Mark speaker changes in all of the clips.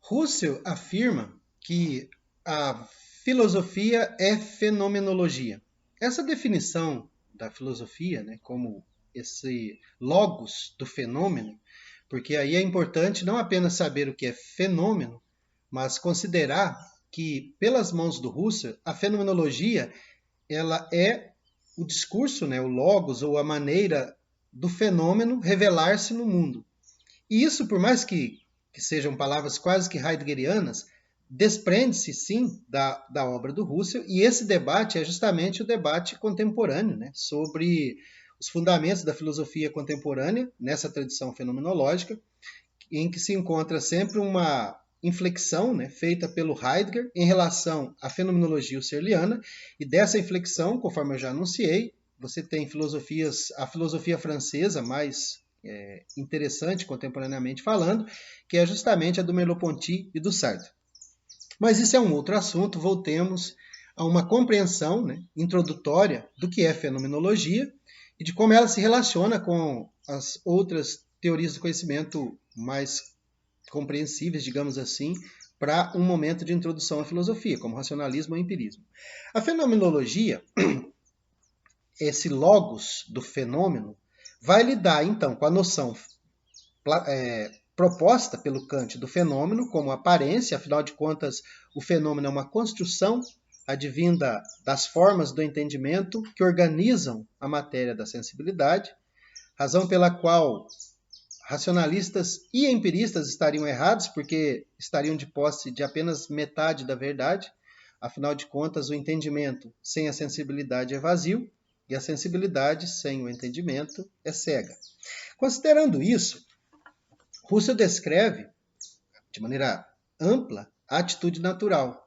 Speaker 1: Russell afirma que a filosofia é fenomenologia. Essa definição da filosofia, né, como esse logos do fenômeno, porque aí é importante não apenas saber o que é fenômeno, mas considerar que, pelas mãos do Russell, a fenomenologia ela é o discurso, né, o logos ou a maneira do fenômeno revelar-se no mundo. E isso, por mais que sejam palavras quase que heideggerianas, desprende-se sim da obra do Russell, e esse debate é justamente o debate contemporâneo, né, sobre os fundamentos da filosofia contemporânea, nessa tradição fenomenológica, em que se encontra sempre uma inflexão, né, feita pelo Heidegger em relação à fenomenologia husserliana, e dessa inflexão, conforme eu já anunciei, você tem a filosofia francesa mais interessante contemporaneamente falando, que é justamente a do Merleau-Ponty e do Sartre. Mas isso é um outro assunto, voltemos a uma compreensão, né, introdutória do que é fenomenologia e de como ela se relaciona com as outras teorias do conhecimento mais compreensíveis, digamos assim, para um momento de introdução à filosofia, como racionalismo ou empirismo. A fenomenologia, esse logos do fenômeno, vai lidar então com a noção proposta pelo Kant do fenômeno como aparência, afinal de contas, o fenômeno é uma construção advinda das formas do entendimento que organizam a matéria da sensibilidade, razão pela qual racionalistas e empiristas estariam errados, porque estariam de posse de apenas metade da verdade. Afinal de contas, o entendimento sem a sensibilidade é vazio, e a sensibilidade sem o entendimento é cega. Considerando isso, Russell descreve, de maneira ampla, a atitude natural.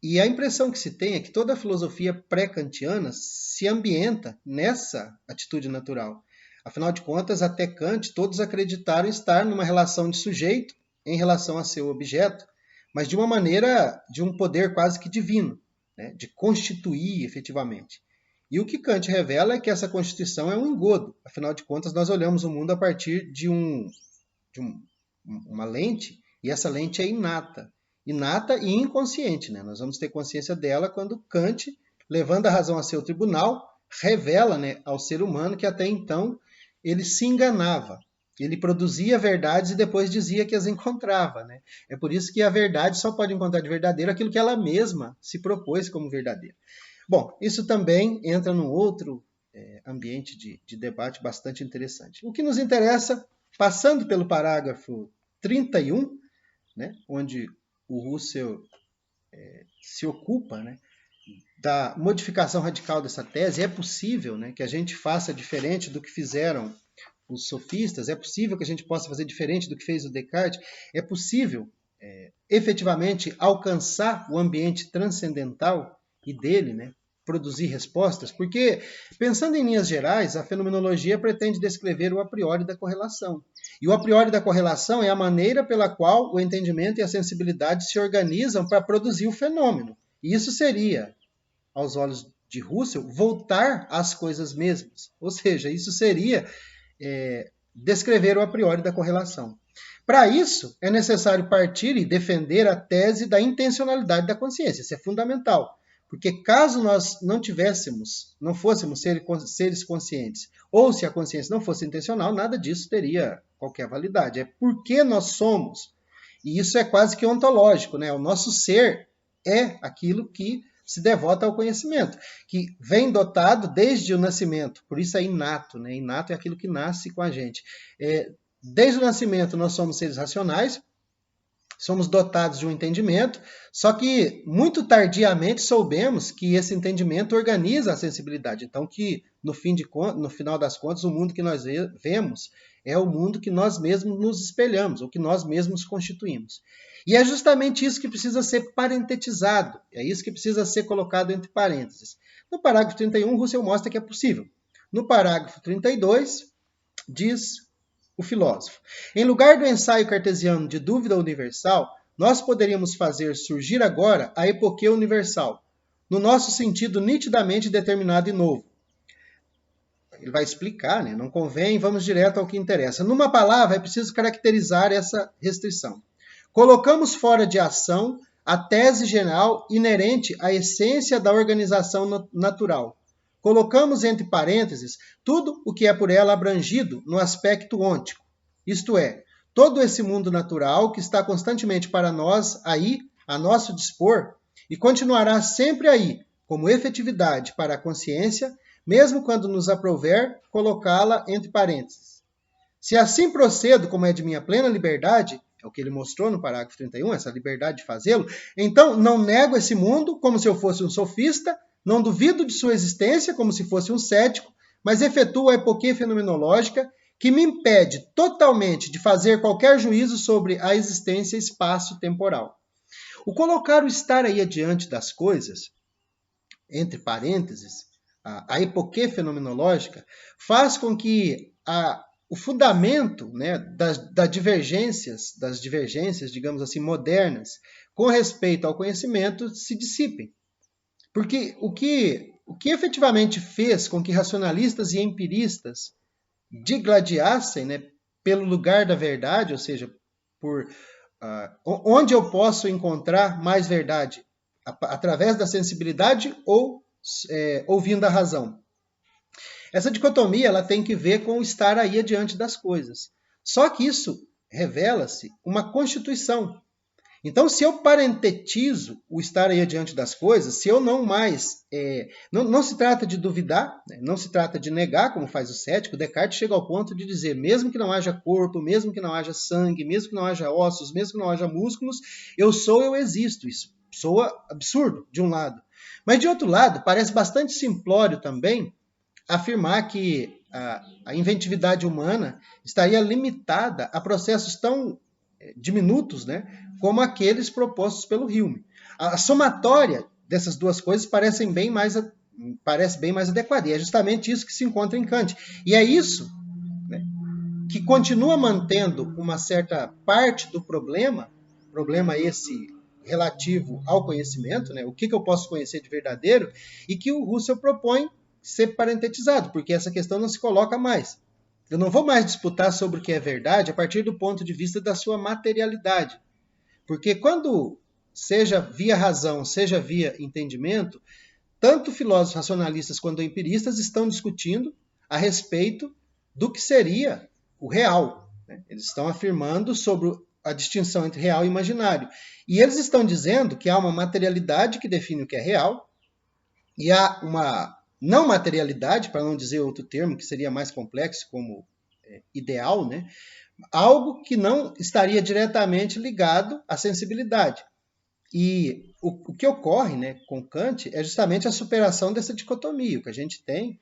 Speaker 1: E a impressão que se tem é que toda a filosofia pré-kantiana se ambienta nessa atitude natural. Afinal de contas, até Kant, todos acreditaram estar numa relação de sujeito em relação a seu objeto, mas de uma maneira, de um poder quase que divino, né, de constituir efetivamente. E o que Kant revela é que essa constituição é um engodo. Afinal de contas, nós olhamos o mundo a partir de uma lente, e essa lente é inata e inconsciente. Né? Nós vamos ter consciência dela quando Kant, levando a razão a seu tribunal, revela, né, ao ser humano que até então ele se enganava. Ele produzia verdades e depois dizia que as encontrava. Né? É por isso que a verdade só pode encontrar de verdadeiro aquilo que ela mesma se propôs como verdadeiro. Bom, isso também entra num outro ambiente de debate bastante interessante. O que nos interessa, passando pelo parágrafo 31, né, onde o Russell se ocupa, né, da modificação radical dessa tese, é possível, né, que a gente faça diferente do que fizeram os sofistas, é possível que a gente possa fazer diferente do que fez o Descartes, é possível efetivamente alcançar o ambiente transcendental e dele, né, produzir respostas, porque, pensando em linhas gerais, a fenomenologia pretende descrever o a priori da correlação. E o a priori da correlação é a maneira pela qual o entendimento e a sensibilidade se organizam para produzir o fenômeno. E isso seria, aos olhos de Russell, voltar às coisas mesmas. Ou seja, isso seria descrever o a priori da correlação. Para isso, é necessário partir e defender a tese da intencionalidade da consciência. Isso é fundamental. Porque caso nós não fôssemos seres conscientes, ou se a consciência não fosse intencional, nada disso teria qualquer validade. É porque nós somos. E isso é quase que ontológico, né? O nosso ser é aquilo que se devota ao conhecimento, que vem dotado desde o nascimento. Por isso é inato, né? Inato é aquilo que nasce com a gente. Desde o nascimento nós somos seres racionais, somos dotados de um entendimento, só que muito tardiamente soubemos que esse entendimento organiza a sensibilidade. Então, que no final das contas, o mundo que nós vemos é o mundo que nós mesmos nos espelhamos, ou que nós mesmos constituímos. E é justamente isso que precisa ser parentetizado, é isso que precisa ser colocado entre parênteses. No parágrafo 31, Russell mostra que é possível. No parágrafo 32, diz o filósofo: em lugar do ensaio cartesiano de dúvida universal, nós poderíamos fazer surgir agora a epoquê universal, no nosso sentido nitidamente determinado e novo. Ele vai explicar, né? Não convém, vamos direto ao que interessa. Numa palavra, é preciso caracterizar essa restrição. Colocamos fora de ação a tese geral inerente à essência da organização natural. Colocamos entre parênteses tudo o que é por ela abrangido no aspecto ôntico, isto é, todo esse mundo natural que está constantemente para nós aí, a nosso dispor, e continuará sempre aí, como efetividade para a consciência, mesmo quando nos aprouver colocá-la entre parênteses. Se assim procedo, como é de minha plena liberdade, é o que ele mostrou no parágrafo 31, essa liberdade de fazê-lo, então não nego esse mundo como se eu fosse um sofista, não duvido de sua existência como se fosse um cético, mas efetuo a epoquê fenomenológica que me impede totalmente de fazer qualquer juízo sobre a existência espaço-temporal. O colocar o estar aí adiante das coisas, entre parênteses, a epoquê fenomenológica, faz com que o fundamento, né, das divergências, digamos assim, modernas, com respeito ao conhecimento, se dissipem. Porque o que efetivamente fez com que racionalistas e empiristas digladiassem, né, pelo lugar da verdade, ou seja, por onde eu posso encontrar mais verdade, através da sensibilidade ou ouvindo a razão. Essa dicotomia ela tem que ver com o estar aí adiante das coisas. Só que isso revela-se uma constituição. Então, se eu parentetizo o estar aí adiante das coisas, se eu não mais... não se trata de duvidar, né? Não se trata de negar, como faz o cético. Descartes chega ao ponto de dizer, mesmo que não haja corpo, mesmo que não haja sangue, mesmo que não haja ossos, mesmo que não haja músculos, eu sou, eu existo. Isso soa absurdo, de um lado. Mas, de outro lado, parece bastante simplório também afirmar que a inventividade humana estaria limitada a processos tão diminutos, né, como aqueles propostos pelo Hume. A somatória dessas duas coisas parece bem mais adequada, e é justamente isso que se encontra em Kant. E é isso, né, que continua mantendo uma certa parte do problema esse relativo ao conhecimento, né, o que eu posso conhecer de verdadeiro, e que o Russell propõe ser parentetizado, porque essa questão não se coloca mais. Eu não vou mais disputar sobre o que é verdade a partir do ponto de vista da sua materialidade. Porque quando, seja via razão, seja via entendimento, tanto filósofos racionalistas quanto empiristas estão discutindo a respeito do que seria o real. Eles estão afirmando sobre a distinção entre real e imaginário. E eles estão dizendo que há uma materialidade que define o que é real e há uma não materialidade, para não dizer outro termo que seria mais complexo, como ideal, né? Algo que não estaria diretamente ligado à sensibilidade. E o que ocorre, né, com Kant é justamente a superação dessa dicotomia. O que a gente tem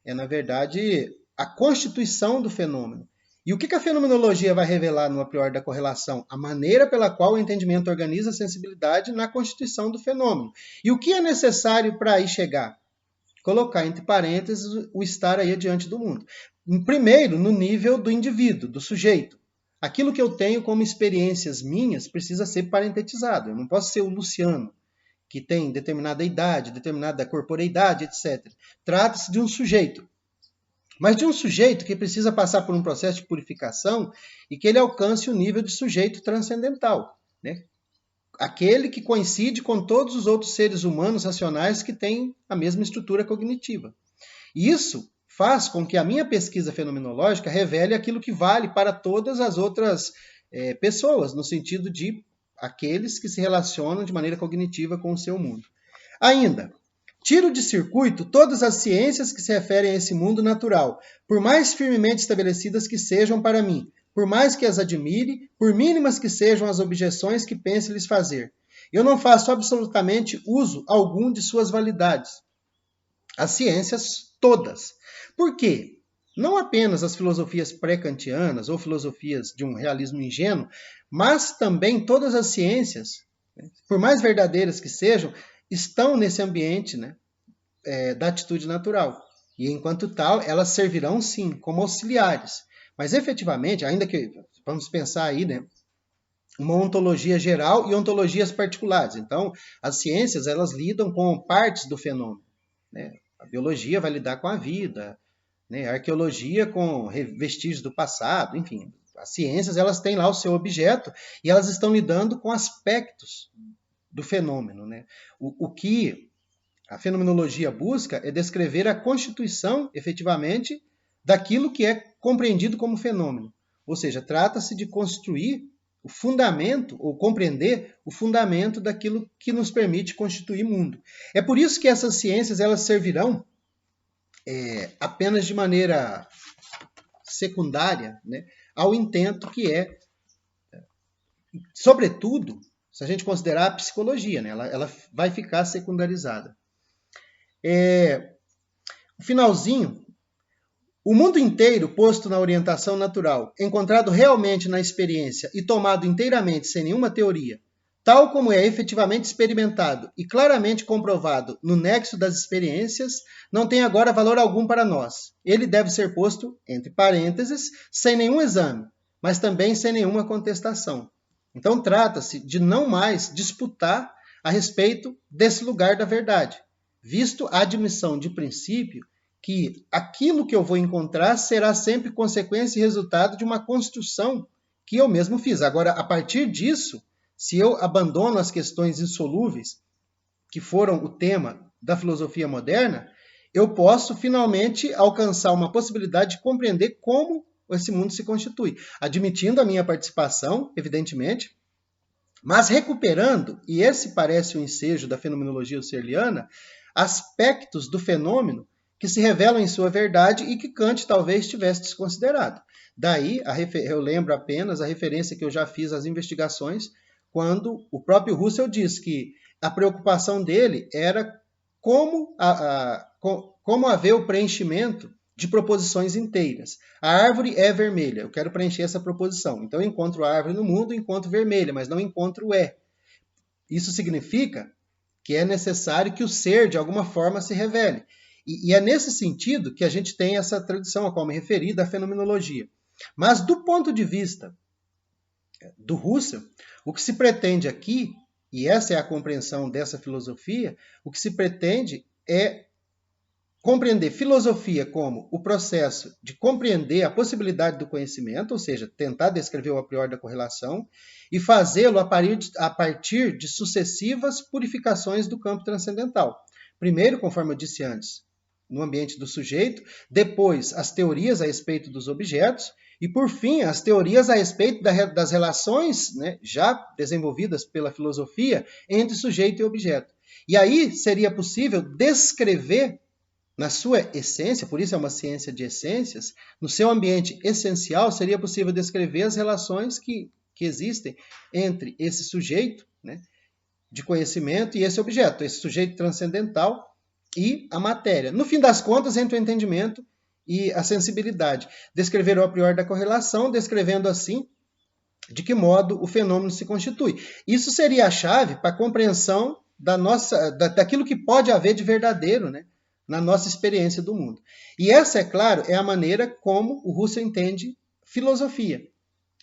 Speaker 1: é, na verdade, a constituição do fenômeno. E o que a fenomenologia vai revelar no a priori da correlação? A maneira pela qual o entendimento organiza a sensibilidade na constituição do fenômeno. E o que é necessário para aí chegar? Colocar entre parênteses o estar aí diante do mundo. Primeiro, no nível do indivíduo, do sujeito. Aquilo que eu tenho como experiências minhas precisa ser parentetizado. Eu não posso ser o Luciano, que tem determinada idade, determinada corporeidade, etc. Trata-se de um sujeito. Mas de um sujeito que precisa passar por um processo de purificação e que ele alcance o nível de sujeito transcendental, né? Aquele que coincide com todos os outros seres humanos racionais que têm a mesma estrutura cognitiva. E isso faz com que a minha pesquisa fenomenológica revele aquilo que vale para todas as outras pessoas, no sentido de aqueles que se relacionam de maneira cognitiva com o seu mundo. Ainda, tiro de circuito todas as ciências que se referem a esse mundo natural, por mais firmemente estabelecidas que sejam para mim, por mais que as admire, por mínimas que sejam as objeções que pense lhes fazer. Eu não faço absolutamente uso algum de suas validades. As ciências todas. Por quê? Não apenas as filosofias pré-kantianas ou filosofias de um realismo ingênuo, mas também todas as ciências, por mais verdadeiras que sejam, estão nesse ambiente, né, da atitude natural. E enquanto tal, elas servirão sim como auxiliares. Mas efetivamente, ainda que vamos pensar aí, né, uma ontologia geral e ontologias particulares. Então, as ciências elas lidam com partes do fenômeno, né? A biologia vai lidar com a vida, né? A arqueologia com vestígios do passado, enfim. As ciências, elas têm lá o seu objeto e elas estão lidando com aspectos do fenômeno, né? O que a fenomenologia busca é descrever a constituição, efetivamente, daquilo que é compreendido como fenômeno. Ou seja, trata-se de construir o fundamento, ou compreender o fundamento daquilo que nos permite constituir mundo. É por isso que essas ciências elas servirão apenas de maneira secundária, né, ao intento que é, sobretudo, se a gente considerar a psicologia, né, ela vai ficar secundarizada. O finalzinho, o mundo inteiro posto na orientação natural, encontrado realmente na experiência e tomado inteiramente sem nenhuma teoria, tal como é efetivamente experimentado e claramente comprovado no nexo das experiências, não tem agora valor algum para nós. Ele deve ser posto entre parênteses, sem nenhum exame, mas também sem nenhuma contestação. Então trata-se de não mais disputar a respeito desse lugar da verdade, visto a admissão de princípio que aquilo que eu vou encontrar será sempre consequência e resultado de uma construção que eu mesmo fiz. Agora, a partir disso, se eu abandono as questões insolúveis, que foram o tema da filosofia moderna, eu posso finalmente alcançar uma possibilidade de compreender como esse mundo se constitui, admitindo a minha participação, evidentemente, mas recuperando, e esse parece o ensejo da fenomenologia husserliana, aspectos do fenômeno que se revelam em sua verdade e que Kant talvez tivesse desconsiderado. Daí, eu lembro apenas a referência que eu já fiz às investigações, quando o próprio Russell diz que a preocupação dele era como haver o preenchimento de proposições inteiras. A árvore é vermelha, eu quero preencher essa proposição. Então, eu encontro a árvore no mundo, encontro vermelha, mas não encontro o é. Isso significa que é necessário que o ser, de alguma forma, se revele. E é nesse sentido que a gente tem essa tradição a qual me referi da fenomenologia. Mas, do ponto de vista do Russell, o que se pretende aqui, e essa é a compreensão dessa filosofia, o que se pretende é compreender filosofia como o processo de compreender a possibilidade do conhecimento, ou seja, tentar descrever o a priori da correlação, e fazê-lo a partir de sucessivas purificações do campo transcendental. Primeiro, conforme eu disse antes, no ambiente do sujeito, depois as teorias a respeito dos objetos, e por fim as teorias a respeito das relações, né, já desenvolvidas pela filosofia entre sujeito e objeto. E aí seria possível descrever na sua essência, por isso é uma ciência de essências, no seu ambiente essencial seria possível descrever as relações que existem entre esse sujeito, né, de conhecimento e esse objeto, esse sujeito transcendental e a matéria. No fim das contas, entre o entendimento e a sensibilidade. Descrever o a priori da correlação, descrevendo assim de que modo o fenômeno se constitui. Isso seria a chave para a compreensão daquilo que pode haver de verdadeiro, né, na nossa experiência do mundo. E essa, é claro, é a maneira como o Russell entende filosofia.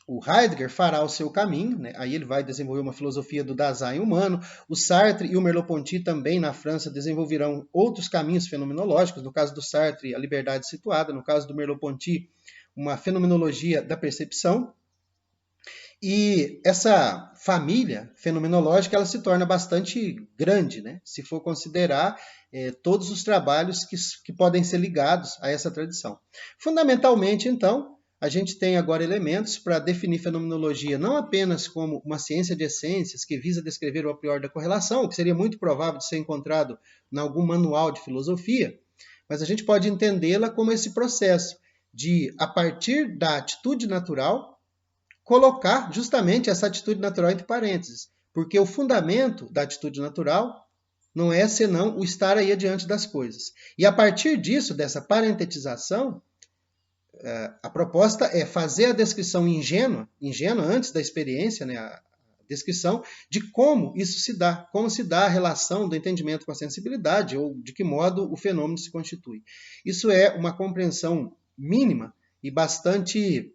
Speaker 1: O Heidegger fará o seu caminho, né? Aí ele vai desenvolver uma filosofia do Dasein humano. O Sartre e o Merleau-Ponty também na França desenvolverão outros caminhos fenomenológicos. No caso do Sartre, a liberdade situada. No caso do Merleau-Ponty, uma fenomenologia da percepção. E essa família fenomenológica ela se torna bastante grande, né? Se for considerar todos os trabalhos que podem ser ligados a essa tradição. Fundamentalmente, então, a gente tem agora elementos para definir fenomenologia não apenas como uma ciência de essências que visa descrever o a priori da correlação, o que seria muito provável de ser encontrado em algum manual de filosofia, mas a gente pode entendê-la como esse processo de, a partir da atitude natural, colocar justamente essa atitude natural entre parênteses, porque o fundamento da atitude natural não é senão o estar aí adiante das coisas. E a partir disso, dessa parentetização, a proposta é fazer a descrição ingênua antes da experiência, né, a descrição de como isso se dá, como se dá a relação do entendimento com a sensibilidade, ou de que modo o fenômeno se constitui. Isso é uma compreensão mínima e bastante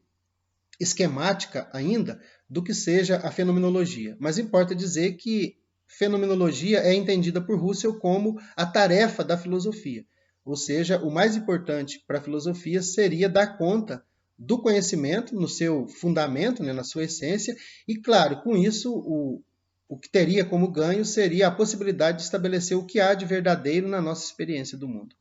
Speaker 1: esquemática ainda do que seja a fenomenologia. Mas importa dizer que fenomenologia é entendida por Russell como a tarefa da filosofia. Ou seja, o mais importante para a filosofia seria dar conta do conhecimento, no seu fundamento, né, na sua essência, e claro, com isso, o que teria como ganho seria a possibilidade de estabelecer o que há de verdadeiro na nossa experiência do mundo.